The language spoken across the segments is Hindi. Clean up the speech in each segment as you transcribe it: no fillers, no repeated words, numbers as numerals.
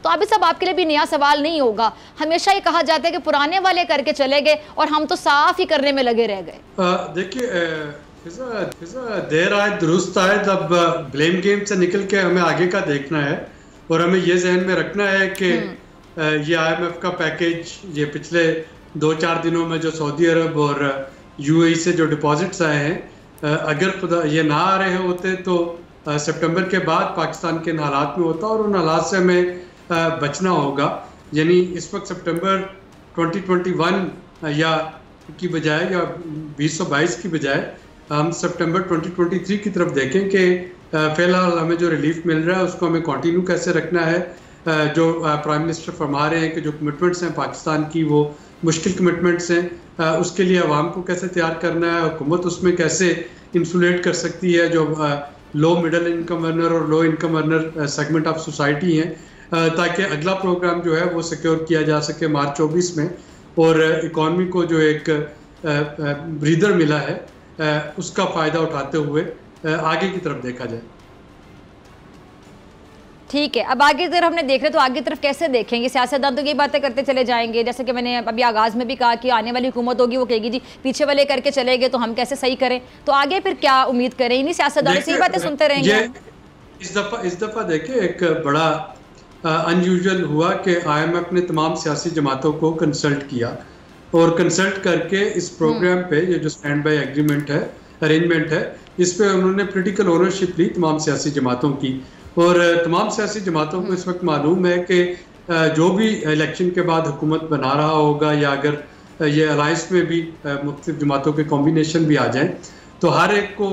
तो आबिद साहब आपके लिए भी नया सवाल नहीं होगा, हमेशा ये कहा जाता है कि पुराने वाले करके चले गए और हम तो साफ ही करने में लगे रह गए। देखिए देर आए दुरुस्त आए, तब ब्लेम गेम से निकल के हमें आगे का देखना है और हमें ये जहन में रखना है कि ये IMF का पैकेज, ये पिछले 2-4 दिनों में जो सऊदी अरब और UAE से जो डिपॉजिट्स आए हैं, अगर खुदा ये ना आ रहे होते तो सितंबर के बाद पाकिस्तान के हालात में होता और उन हालात से हमें बचना होगा। यानी इस वक्त सितंबर 2021 या की बजाय या 2022 की बजाय हम सितंबर 2023 की तरफ देखें कि फ़िलहाल हमें जो रिलीफ मिल रहा है उसको हमें कंटिन्यू कैसे रखना है। जो प्राइम मिनिस्टर फरमा रहे हैं कि जो कमिटमेंट्स हैं पाकिस्तान की वो मुश्किल कमिटमेंट्स हैं, उसके लिए अवाम को कैसे तैयार करना है, हुकूमत उसमें कैसे इंसुलेट कर सकती है जो लो मिडल इनकम अर्नर और low income earner segment of society हैं, ताकि अगला प्रोग्राम जो है वो सिक्योर किया जा सके मार्च 24 में और इकॉनमी को जो एक ब्रीदर मिला है उसका फ़ायदा उठाते हुए आगे की तरफ देखा जाए। ठीक है, अब आगे की तरफ हमने देख रहे तो आगे की तरफ कैसे देखेंगे? सियासतदान तो ये बातें करते चले जाएंगे, जैसे कि मैंने अभी आगाज़ में भी कहा कि आने वाली हुकूमत होगी वो कहेगी जी पीछे वाले करके चले गए तो हम कैसे सही करें, तो आगे फिर क्या उम्मीद करें? इन्हीं सियासतदानों से ये बातें सुनते रहेंगे? इस दफ़ा देखिए एक बड़ा अनयूजुअल हुआ कि IMF ने तमाम सियासी जमातों को कंसल्ट किया और कंसल्ट करके इस प्रोग्राम पे ये जो स्टैंड बाय एग्रीमेंट है, अरेंजमेंट है, इस पे उन्होंने पॉलिटिकल ओनरशिप ली तमाम सियासी जमातों की और तमाम सियासी जमातों को इस वक्त मालूम है कि जो भी इलेक्शन के बाद हुकूमत बना रहा होगा या अगर ये अलायंस में भी मुख्तलिफ जमातों के कॉम्बिनेशन भी आ जाएं तो हर एक को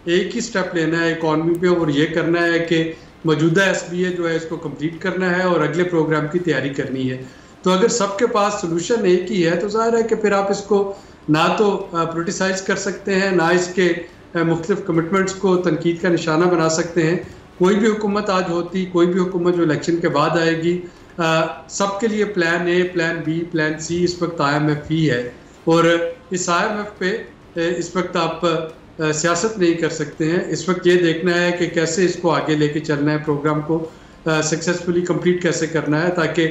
एक ही स्टेप लेना है इकॉनमी पे और ये करना है कि मौजूदा SBA जो है इसको कंप्लीट करना है और अगले प्रोग्राम की तैयारी करनी है। तो अगर सबके पास सोल्यूशन एक ही है तो जाहिर है कि फिर आप इसको ना तो पोलिटिसाइज कर सकते हैं, ना इसके मुख्तलिफ कमिटमेंट्स को तनकीद का निशाना बना सकते हैं। कोई भी हुकूमत आज होती, कोई भी हुकूमत जो इलेक्शन के बाद आएगी, सबके लिए plan A, plan B, plan C इस वक्त IMF ही है और इस IMF पे इस वक्त आप सियासत नहीं कर सकते हैं। इस वक्त ये देखना है कि कैसे इसको आगे लेके चलना है, प्रोग्राम को सक्सेसफुली कंप्लीट कैसे करना है, ताकि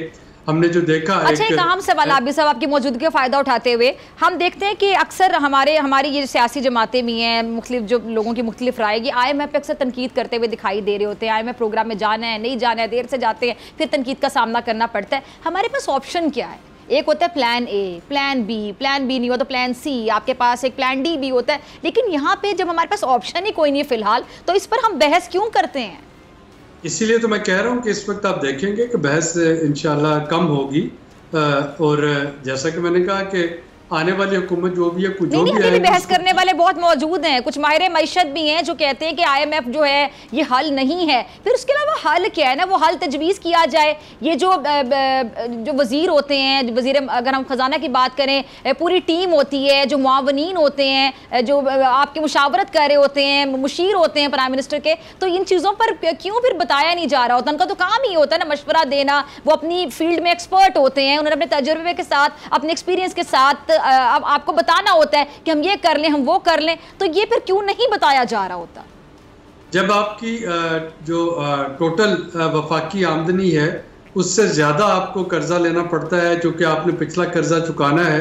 हमने जो देखा। अच्छा, एक अहम सवाल आबिद साहब आपकी मौजूदगी का फ़ायदा उठाते हुए, हम देखते हैं कि अक्सर हमारी ये सियासी जमातें भी हैं, मुख्तलिफ जो लोगों की मुख्तलिफ राय की IMF पे अक्सर तनकीद करते हुए दिखाई दे रहे होते हैं। IMF प्रोग्राम में जाना है, नहीं जाना है, देर से जाते हैं, फिर तनकीद का सामना करना पड़ता है। हमारे पास ऑप्शन क्या है? एक होता है plan A, plan B, plan B नहीं हो तो प्लान C, आपके पास एक प्लान D भी होता है, लेकिन यहाँ पे जब हमारे पास ऑप्शन ही कोई नहीं है फिलहाल, तो इस पर हम बहस क्यों करते हैं? इसीलिए तो मैं कह रहा हूँ कि इस वक्त आप देखेंगे कि बहस इंशाल्लाह कम होगी और जैसा कि मैंने कहा कि आने वाली हुकूमत जो भी है कुछ जो भी है, बहस करने वाले बहुत मौजूद हैं, कुछ माहिर मईशत भी हैं जो कहते हैं कि IMF जो है ये हल नहीं है। फिर उसके अलावा हल क्या है ना, वो हल तजवीज़ किया जाए। ये जो वज़ीर होते हैं, वज़ीर अगर हम ख़जाना की बात करें, पूरी टीम होती है, जो मुआवनीन होते हैं, जो आपकी मुशावरत कर रहे होते हैं, मुशीर होते हैं प्राइम मिनिस्टर के, तो इन चीज़ों पर क्यों फिर बताया नहीं जा रहा होता? उनका तो काम ही होता है ना मशवरा देना, वो अपनी फील्ड में एक्सपर्ट होते हैं, उन्होंने अपने तजुर्बे के साथ, अपने एक्सपीरियंस के साथ अब आपको बताना होता है कि हम ये कर लें, हम वो कर लें, तो ये फिर क्यों नहीं बताया जा रहा होता? जब आपकी जो टोटल वफाकी आमदनी है उससे ज़्यादा आपको कर्जा लेना पड़ता है, जो कि आपने पिछला कर्जा चुकाना है,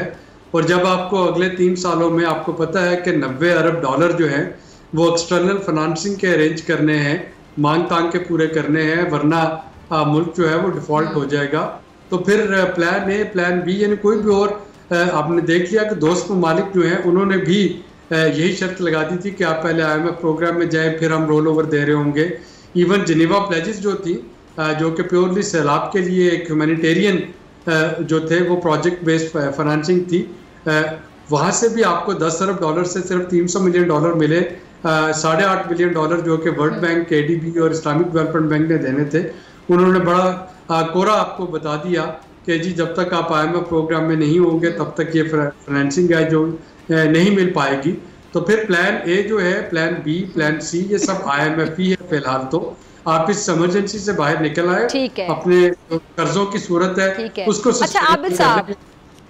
और जब आपको अगले 3 सालों में आपको पता है कि 90 अरब डॉलर जो है वो एक्सटर्नल फाइनेंसिंग के अरेंज करने हैं, मांग तांग के पूरे करने हैं, वरना मुल्क जो है वो डिफ़ॉल्ट हो जाएगा, तो फिर प्लान A, प्लान B यानी कोई भी और आपने देख लिया कि दोस्त ममालिक जो हैं उन्होंने भी यही शर्त लगा दी थी कि आप पहले IMF प्रोग्राम में जाएं, फिर हम रोल ओवर दे रहे होंगे। इवन जिनेवा प्लेजेस जो थी, जो कि प्योरली सैलाब के लिए एक ह्यूमैनिटेरियन जो थे वो प्रोजेक्ट बेस्ड फाइनेंसिंग थी, वहाँ से भी आपको 10 अरब डॉलर से सिर्फ 300 मिलियन डॉलर मिले। 8.5 बिलियन डॉलर जो कि वर्ल्ड बैंक, ADB और इस्लामिक डेवलपमेंट बैंक ने देने थे, उन्होंने बड़ा कोरा आपको बता दिया कि जी जब तक आप IMF प्रोग्राम में नहीं होंगे तब तक ये फाइनेंसिंग है जो नहीं मिल पाएगी। तो फिर प्लान A जो है, प्लान B, प्लान C, ये सब IMF ही है फिलहाल। तो आप इस इमरजेंसी से बाहर निकल आए, अपने कर्जों की सूरत है उसको। अच्छा आबिद साहब,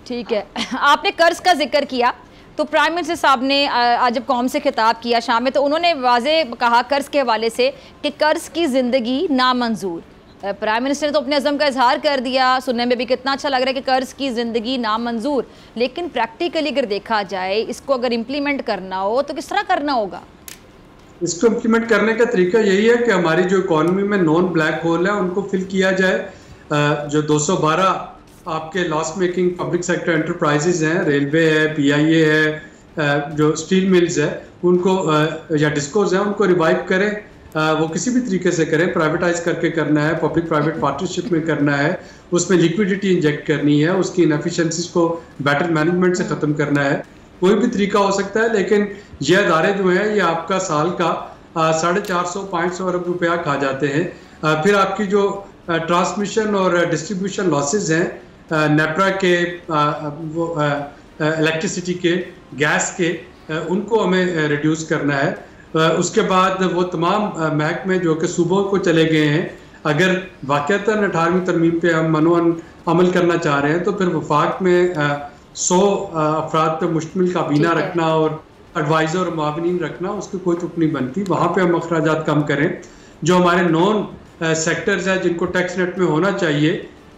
ठीक है, आपने कर्ज का जिक्र किया, तो प्राइम मिनिस्टर साहब ने आज जब कौम से खिताब किया शाम में, तो उन्होंने वाज़े कहा कर्ज के हवाले से कि कर्ज की ज़िंदगी नामंजूर। प्राइम मिनिस्टर ने तो अपने अज़म का इजहार कर दिया, सुनने में भी कितना अच्छा लग रहा है कि कर्ज की ज़िंदगी नामंजूर, लेकिन प्रैक्टिकली अगर देखा जाए इसको अगर इम्प्लीमेंट करना हो तो किस तरह करना होगा? इसको इम्प्लीमेंट करने का तरीका यही है कि हमारी जो इकोनॉमी में नॉन ब्लैक होल है उनको फिल किया जाए। जो 212 आपके loss making public sector enterprises हैं, रेलवे है, PIA है, जो स्टील मिल्स है उनको या डिस्कोज हैं उनको रिवाइव करें। वो किसी भी तरीके से करें, प्राइवेटाइज करके करना है, पब्लिक प्राइवेट पार्टनरशिप में करना है, उसमें लिक्विडिटी इंजेक्ट करनी है, उसकी इनएफिशिएंसीज को बेटर मैनेजमेंट से ख़त्म करना है। कोई भी तरीका हो सकता है, लेकिन ये अदारे जो हैं ये आपका साल का 450-500 अरब रुपया खा जाते हैं। फिर आपकी जो ट्रांसमिशन और डिस्ट्रीब्यूशन लॉसेज हैं, नेपरा के, वो इलेक्ट्रिसिटी के, गैस के, उनको हमें रिड्यूस करना है। उसके बाद वो तमाम महकमे जो कि सूबों को चले गए हैं, अगर वाक़तन 18वीं तरमीम पे हम मनोअन अमल करना चाह रहे हैं तो फिर वफाक में 100 अफराद पे मुश्तमिल काबीना रखना और एडवाइज़र और मुआविनीन रखना, उसकी कोई तुक नहीं बनती। वहाँ पे हम अखराजात कम करें। जो हमारे नॉन सेक्टर्स हैं जिनको टैक्स नेट में होना चाहिए,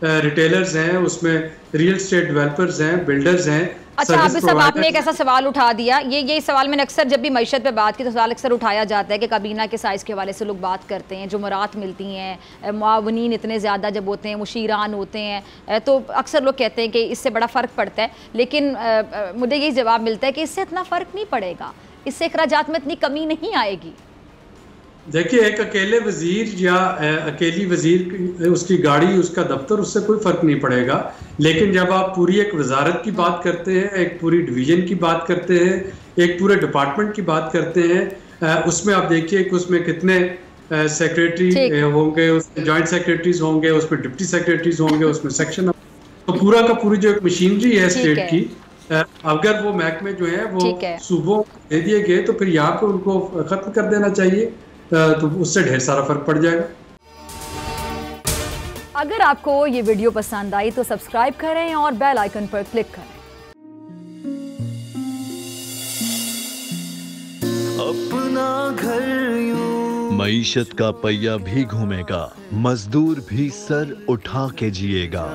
रिटेलर्स हैं, उसमें रियल स्टेट डेवलपर्स हैं, बिल्डर्स हैं। अच्छा, आप सब आपने एक ऐसा सवाल उठा दिया, ये सवाल मैंने अक्सर जब भी मईशत पे बात की तो सवाल अक्सर उठाया जाता है कि काबीना के साइज़ के हवाले से लोग बात करते हैं, जो मुराद मिलती हैं, मुआवनीन इतने ज़्यादा जब होते हैं, मुशीरान होते हैं, तो अक्सर लोग कहते हैं कि इससे बड़ा फ़र्क पड़ता है, लेकिन मुझे यही जवाब मिलता है कि इससे इतना फ़र्क नहीं पड़ेगा, इससे अखराजात में इतनी कमी नहीं आएगी। देखिए, एक अकेले वजीर या अकेली वजीर, उसकी गाड़ी, उसका दफ्तर, उससे कोई फ़र्क नहीं पड़ेगा। लेकिन जब आप पूरी एक वजारत की बात करते हैं, एक पूरी डिवीज़न की बात करते हैं, एक पूरे डिपार्टमेंट की बात करते हैं, उसमें आप देखिए कि उसमें कितने सेक्रेटरी होंगे, उसमें जॉइंट सेक्रेटरीज होंगे, उसमें डिप्टी सेक्रेटरीज होंगे, उसमें सेक्शन, तो पूरा का पूरी जो एक मशीनरी है स्टेट की, अगर वो महकमे जो है वो सूबों दे दिए गए तो फिर यहाँ पे उनको ख़त्म कर देना चाहिए, तो उससे ढेर सारा फर्क पड़ जाएगा। अगर आपको ये वीडियो पसंद आई तो सब्सक्राइब करें और बेल आइकन पर क्लिक करें। अपना घर मईशत का पहिया भी घूमेगा, मजदूर भी सर उठा के जिएगा,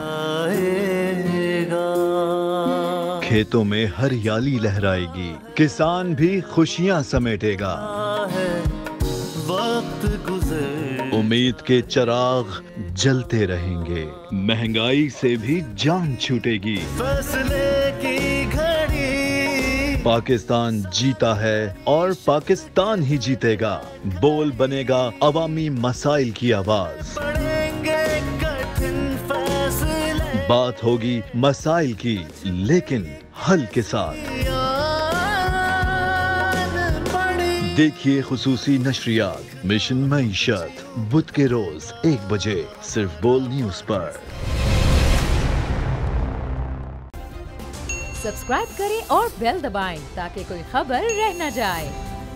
खेतों में हरियाली लहराएगी, किसान भी खुशियां समेटेगा, वक्त गुजर उम्मीद के चिराग जलते रहेंगे, महंगाई से भी जान छूटेगी, फैसले की घड़ी पाकिस्तान जीता है और पाकिस्तान ही जीतेगा, बोल बनेगा अवामी मसाइल की आवाज, कठिन फैसले, बात होगी मसाइल की लेकिन हल के साथ। देखिए खुसूसी नशरियात मिशन मईशत, बुध के रोज 1 बजे सिर्फ बोल न्यूज पर। सब्सक्राइब करें और बेल दबाएं ताकि कोई खबर रह न जाए।